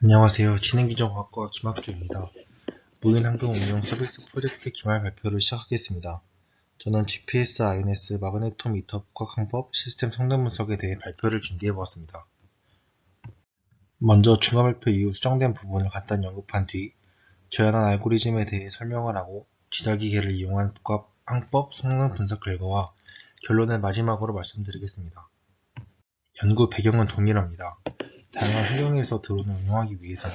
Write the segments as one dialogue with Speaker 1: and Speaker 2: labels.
Speaker 1: 안녕하세요. 진행기정학과 김학주입니다. 무인항공운용 서비스 프로젝트 기말 발표를 시작하겠습니다. 저는 GPS, INS, 마그네토미터 복합항법 시스템 성능 분석에 대해 발표를 준비해보았습니다. 먼저 중간발표 이후 수정된 부분을 간단히 언급한 뒤 제안한 알고리즘에 대해 설명을 하고 지자기계를 이용한 복합항법 성능 분석 결과와 결론을 마지막으로 말씀드리겠습니다. 연구 배경은 동일합니다. 다양한 환경에서 드론을 운용하기 위해서는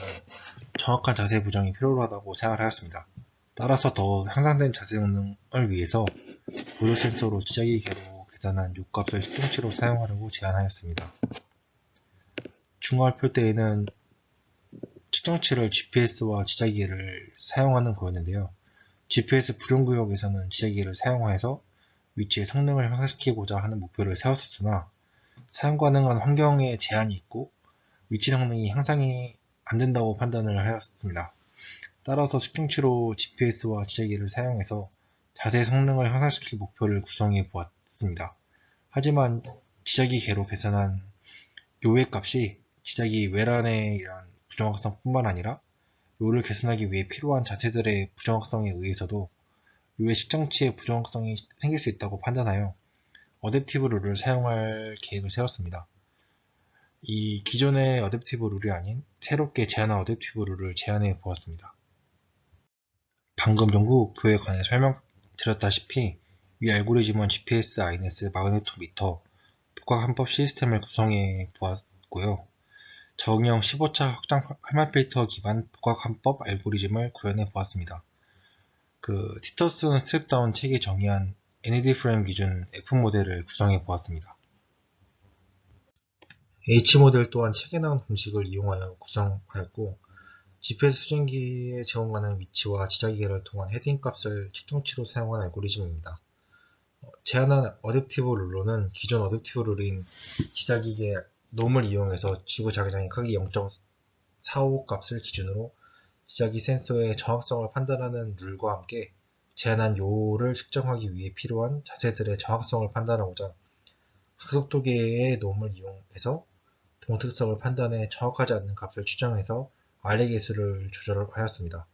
Speaker 1: 정확한 자세 부정이 필요하다고 생각을 하였습니다. 따라서 더 향상된 자세 성능을 위해서 보조 센서로 지자기계로 계산한 요값을 측정치로 사용하려고 제안하였습니다. 중간발표 때에는 측정치를 GPS와 지자기계를 사용하는 거였는데요. GPS 불용구역에서는 지자기계를 사용하여서 위치의 성능을 향상시키고자 하는 목표를 세웠었으나 사용 가능한 환경에 제한이 있고 위치 성능이 향상이 안 된다고 판단을 하였습니다. 따라서 측정치로 GPS와 지자기를 사용해서 자세 성능을 향상시킬 목표를 구성해 보았습니다. 하지만 지자기계로 계산한 요의 값이 지자기 외란의 이러한 부정확성뿐만 아니라 요를 계산하기 위해 필요한 자세들의 부정확성에 의해서도 요의 측정치의 부정확성이 생길 수 있다고 판단하여 어댑티브 룰을 사용할 계획을 세웠습니다. 이 기존의 어댑티브 룰이 아닌 새롭게 제안한 어댑티브 룰을 제안해 보았습니다. 방금 연구 목표에 관해 설명드렸다시피 위 알고리즘은 GPS, INS, 마그네토미터, 복합항법 시스템을 구성해 보았고요. 적응형 15차 확장 활말 필터 기반 복합항법 알고리즘을 구현해 보았습니다. 티터슨 스텝다운 책에 정의한 NAD 프레임 기준 F모델을 구성해 보았습니다. H모델 또한 책에 나온 공식을 이용하여 구성하였고 GPS 수신기에 제공하는 위치와 지자기계를 통한 헤딩 값을 측정치로 사용한 알고리즘입니다. 제안한 어댑티브 룰로는 기존 어댑티브 룰인 지자기계 놈을 이용해서 지구 자기장의 크기 0.45 값을 기준으로 지자기 센서의 정확성을 판단하는 룰과 함께 제안한 요를 측정하기 위해 필요한 자세들의 정확성을 판단하고자 각속도계의 놈을 이용해서 동특성을 판단해 정확하지 않는 값을 추정해서 R의 개수를 조절하였습니다.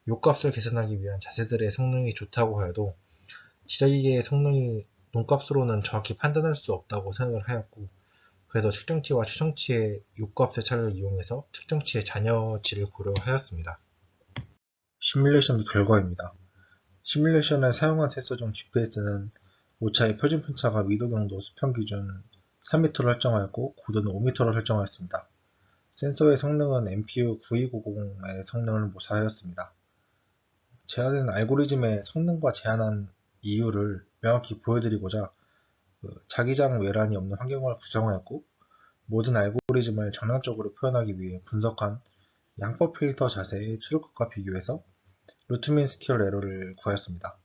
Speaker 1: 요 값을 계산하기 위한 자세들의 성능이 좋다고 하여도 지자기계의 성능이 논값으로는 정확히 판단할 수 없다고 생각을 하였고 그래서 측정치와 추정치의 요값의 차를 이용해서 측정치의 잔여치를 고려하였습니다. 시뮬레이션 결과입니다. 시뮬레이션에 사용한 센서 중 GPS는 오차의 표준 편차가 미도 경도 수평 기준 3m를 설정하였고 고도는 5m를 설정하였습니다. 센서의 성능은 MPU 9290의 성능을 모사하였습니다. 제안된 알고리즘의 성능과 제한한 이유를 명확히 보여드리고자 자기장 외란이 없는 환경을 구성하였고 모든 알고리즘을 정량적으로 표현하기 위해 분석한 양법 필터 자세의 출력값과 비교해서 루트민 스퀘어 에러를 구하였습니다.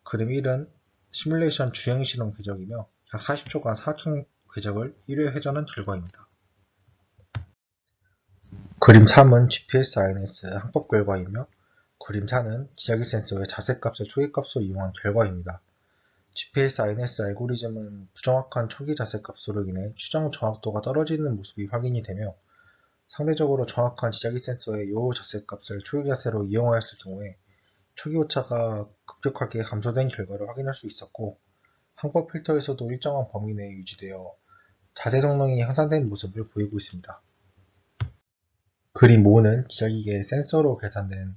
Speaker 1: 그림 1은 시뮬레이션 주행 실험 궤적이며 약 40초간 사각형 궤적을 1회 회전한 결과입니다. 그림 3은 GPS INS 항법 결과이며 그림 4는 지자기 센서의 자세값을 초기값으로 이용한 결과입니다. GPS INS 알고리즘은 부정확한 초기 자세값으로 인해 추정 정확도가 떨어지는 모습이 확인이 되며 상대적으로 정확한 지자기 센서의 요 자세값을 초기 자세로 이용하였을 경우에 초기 오차가 급격하게 감소된 결과를 확인할 수 있었고 항법 필터에서도 일정한 범위 내에 유지되어 자세 성능이 향상된 모습을 보이고 있습니다. 그림 5는 지자기계 센서로 계산된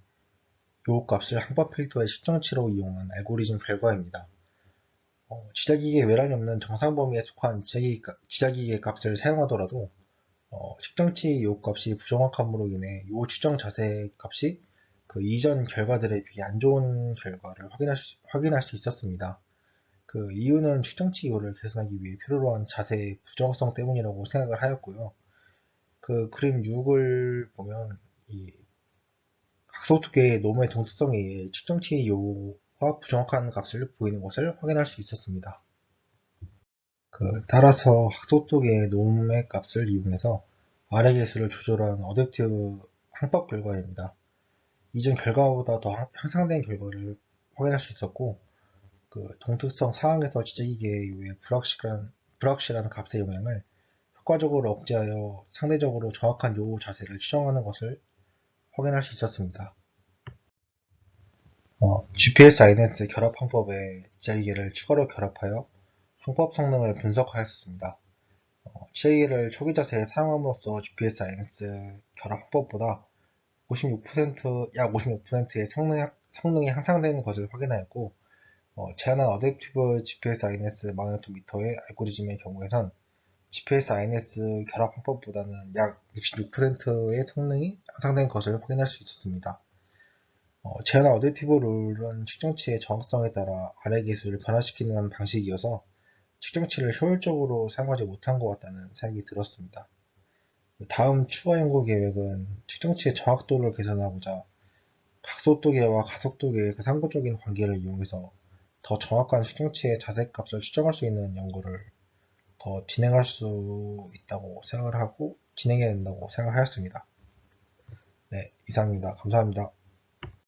Speaker 1: 요 값을 항법 필터의 측정치로 이용한 알고리즘 결과입니다. 지자기계 외란이 없는 정상 범위에 속한 지자기계 값을 사용하더라도 측정치 요 값이 부정확함으로 인해 요 추정 자세 값이 그 이전 결과들에 비해 안 좋은 결과를 확인할 수 있었습니다. 그 이유는 측정치 요를 계산하기 위해 필요로 한 자세의 부정확성 때문이라고 생각을 하였고요. 그 그림 6을 보면 이 각소두께의 놈의 동특성에 의해 측정치 요와 부정확한 값을 보이는 것을 확인할 수 있었습니다. 따라서 각소두께의 놈의 값을 이용해서 R의 개수를 조절한 어댑티브 항법 결과입니다. 이전 결과보다 더 향상된 결과를 확인할 수 있었고 동특성 상황에서 지자기계의 불확실한 값의 영향을 효과적으로 억제하여 상대적으로 정확한 요우 자세를 추정하는 것을 확인할 수 있었습니다. GPS INS 결합 방법에 지자기계를 추가로 결합하여 항법 성능을 분석하였습니다. 지자기계를 초기 자세에 사용함으로써 GPS INS 결합 항법보다 약 56%의 성능이 향상되는 것을 확인하였고, 제한한 어댑티브 GPS INS 마그네토미터의 알고리즘의 경우에선 GPS INS 결합 방법보다는 약 66%의 성능이 향상된 것을 확인할 수 있었습니다. 제한한 어댑티브 룰은 측정치의 정확성에 따라 아래 계수를 변화시키는 방식이어서 측정치를 효율적으로 사용하지 못한 것 같다는 생각이 들었습니다. 다음 추가 연구 계획은 측정치의 정확도를 개선하고자 각속도계와 가속도계의 그 상호적인 관계를 이용해서 더 정확한 측정치의 자세값을 추정할 수 있는 연구를 더 진행할 수 있다고 생각을 하고 진행해야 된다고 생각을 하였습니다. 네, 이상입니다. 감사합니다.